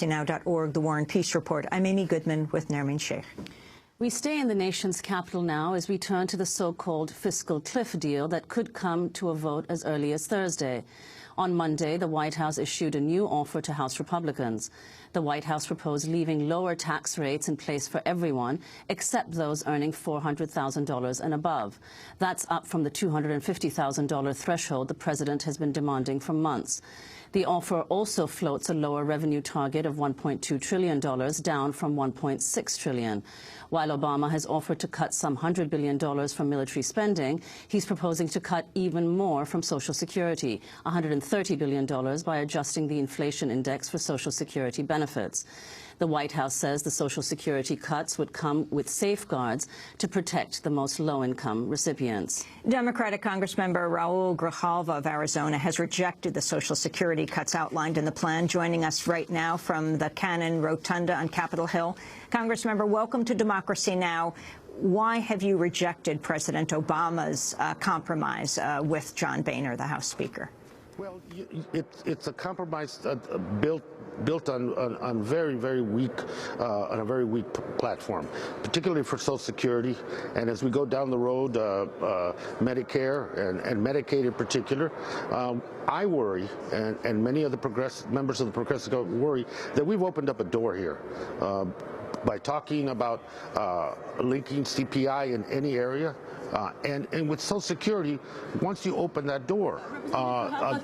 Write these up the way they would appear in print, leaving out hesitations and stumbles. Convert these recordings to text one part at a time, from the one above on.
Now.org, the War and Peace Report. I'm Amy Goodman with Nermeen Sheikh. We stay in the nation's capital now as we turn to the so-called fiscal cliff deal that could come to a vote as early as Thursday. On Monday, the White House issued a new offer to House Republicans. The White House proposed leaving lower tax rates in place for everyone, except those earning $400,000 and above. That's up from the $250,000 threshold the president has been demanding for months. The offer also floats a lower revenue target of $1.2 trillion, down from $1.6 trillion. While Obama has offered to cut some $100 billion from military spending, he's proposing to cut even more from Social Security, $130 billion, by adjusting the inflation index for Social Security benefits. The White House says the Social Security cuts would come with safeguards to protect the most low-income recipients. Democratic Congressmember Raúl Grijalva of Arizona has rejected the Social Security cuts outlined in the plan. Joining us right now from the Cannon Rotunda on Capitol Hill. Congressmember, welcome to Democracy Now! Why have you rejected President Obama's compromise with John Boehner, the House Speaker? Well, it's a compromise built on very weak on a very weak platform, particularly for Social Security. And as we go down the road, Medicare and Medicaid in particular, I worry, and many of the members of the Progressive Government worry, that we've opened up a door here. By talking about linking CPI in any area, and with Social Security, once you open that door,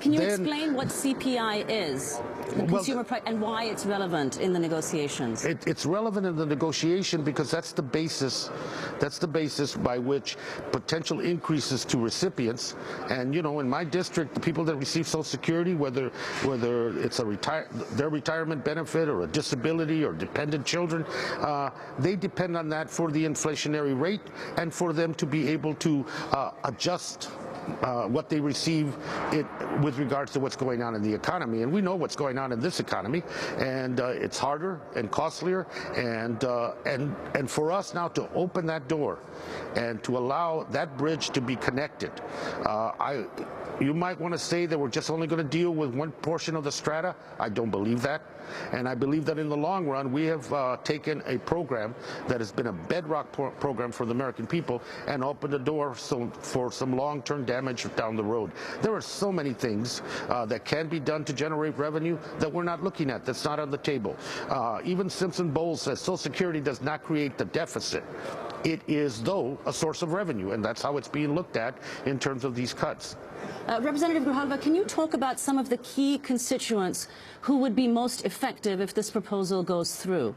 can you explain what CPI is, the consumer price, and why it's relevant in the negotiations? It's relevant in the negotiation because that's the basis. That's the basis by which potential increases to recipients, and you know, in my district, the people that receive Social Security, whether it's their retirement benefit or a disability or dependent children, they depend on that for the inflationary rate and for them to be able to adjust what they receive with regards to what's going on in the economy. And we know what's going on in this economy, and it's harder and costlier, and for us now to open that door and to allow that bridge to be connected. You might want to say that we're just only going to deal with one portion of the strata. I don't believe that. And I believe that in the long run, we have taken a program that has been a bedrock program for the American people and opened the door for some long-term damage down the road. There are so many things that can be done to generate revenue that we're not looking at, that's not on the table. Even Simpson Bowles says Social Security does not create the deficit. It is, though, a source of revenue, and that's how it's being looked at in terms of these cuts. Representative Grijalva, can you talk about some of the key constituents who would be most effective if this proposal goes through?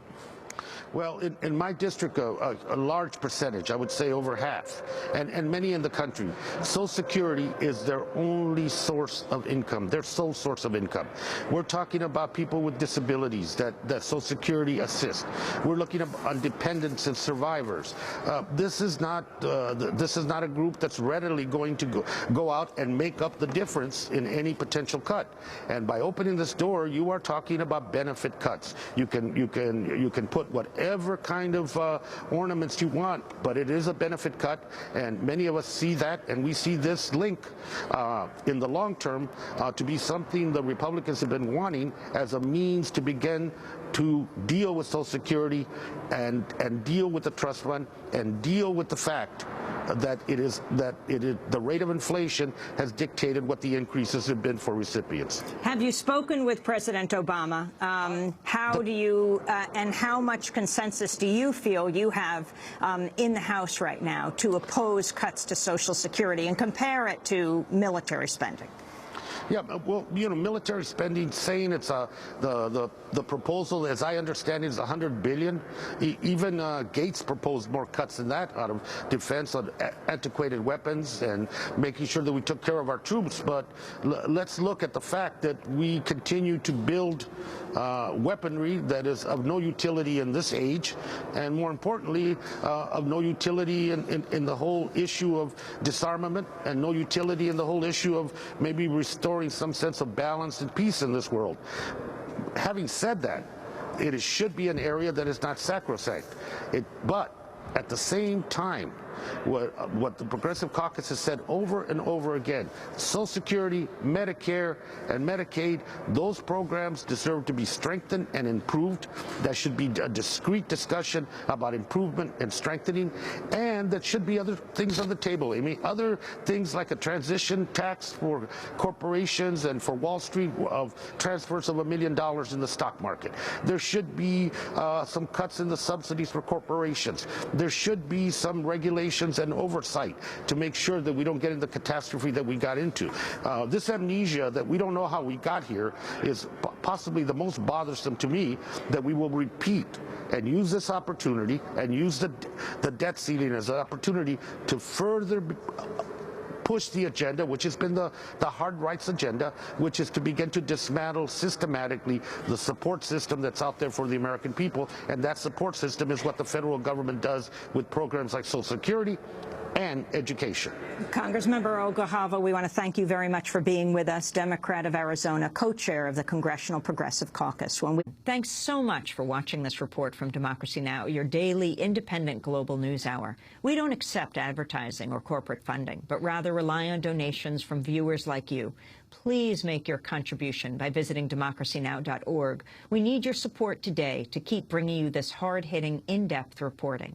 Well, in my district, a large percentage, I would say over half, and many in the country, Social Security is their only source of income, their sole source of income. We're talking about people with disabilities that Social Security assists. We're looking on dependents and survivors. This is not a group that's readily going to go out and make up the difference in any potential cut. And by opening this door, you are talking about benefit cuts. You can put whatever kind of ornaments you want, but it is a benefit cut, and many of us see that, and we see this link in the long term to be something the Republicans have been wanting as a means to begin to deal with Social Security and deal with the trust fund and deal with the fact that the rate of inflation has dictated what the increases have been for recipients. Have you spoken with President Obama? How do you and how much consensus do you feel you have in the House right now to oppose cuts to Social Security and compare it to military spending? Yeah, well, you know, military spending, saying it's the proposal, as I understand it, is $100 billion. Even Gates proposed more cuts than that out of defense on antiquated weapons and making sure that we took care of our troops. But let's look at the fact that we continue to build weaponry that is of no utility in this age, and more importantly, of no utility in the whole issue of disarmament, and no utility in the whole issue of maybe restoring some sense of balance and peace in this world. Having said that, it should be an area that is not sacrosanct. But at the same time, what the Progressive Caucus has said over and over again. Social Security, Medicare, and Medicaid, those programs deserve to be strengthened and improved. That should be a discrete discussion about improvement and strengthening, and that should be other things on the table, Amy. Other things like a transition tax for corporations and for Wall Street of transfers of $1 million in the stock market. There should be some cuts in the subsidies for corporations. There should be some regulations and oversight to make sure that we don't get in the catastrophe that we got into. This amnesia that we don't know how we got here is possibly the most bothersome to me, that we will repeat and use this opportunity and use the debt ceiling as an opportunity to further push the agenda, which has been the hard rights agenda, which is to begin to dismantle systematically the support system that's out there for the American people. And that support system is what the federal government does with programs like Social Security and education. Congressmember Raúl Grijalva, we want to thank you very much for being with us, Democrat of Arizona, co-chair of the Congressional Progressive Caucus. Thanks so much for watching this report from Democracy Now!, your daily independent global news hour. We don't accept advertising or corporate funding, but rather rely on donations from viewers like you. Please make your contribution by visiting democracynow.org. We need your support today to keep bringing you this hard-hitting, in-depth reporting.